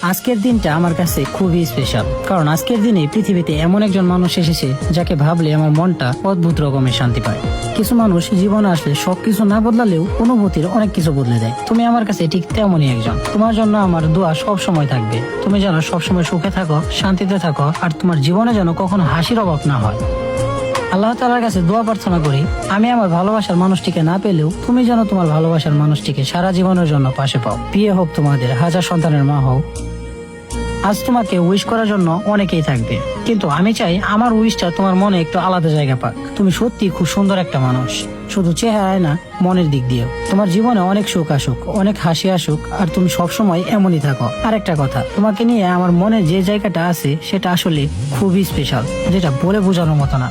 আজকের দিনটা আমার কাছে খুবই স্পেশাল, কারণ আজকের দিনে পৃথিবীতে এমন একজন মানুষ এসেছে যাকে ভাবলে আমার মনটা অদ্ভুত রকমের শান্তি পায়। কিছু মানুষ জীবনে আসলে সবকিছু না বদলালেও অনুভূতির অনেক কিছু বদলে দেয়। তুমি আমার কাছে ঠিক তেমনই একজন। তোমার জন্য আমার দোয়া সব সময় থাকবে। তুমি যেন সবসময় সুখে থাকো, শান্তিতে থাকো, আর তোমার জীবনে যেন কখনো হাসির অভাব না হয়। আল্লাহ তাআলার কাছে দোয়া প্রার্থনা করি, আমি আমার ভালোবাসার মানুষটিকে না পেলেও তুমি যেন তোমার ভালোবাসার মানুষটিকে সারা জীবনের জন্য পাশে পাও। বিয়ে হোক তোমাদের, হাজার সন্তানের মা হও। আজ তোমাকে উইশ করার জন্য অনেকেই থাকবে, কিন্তু আমি চাই আমার উইশটা তোমার মনে একটু আলাদা জায়গা পাক। তুমি সত্যি খুব সুন্দর একটা মানুষ, শুধু চেহারায় না, মনের দিক দিয়েও। তোমার জীবনে অনেক সুখ আসুক, অনেক হাসি আসুক, আর তুমি সবসময় এমনই থাকো। আর একটা কথা, তোমাকে নিয়ে আমার মনে যে জায়গাটা আছে সেটা আসলে খুবই স্পেশাল, যেটা বলে বোঝানোর মতো না।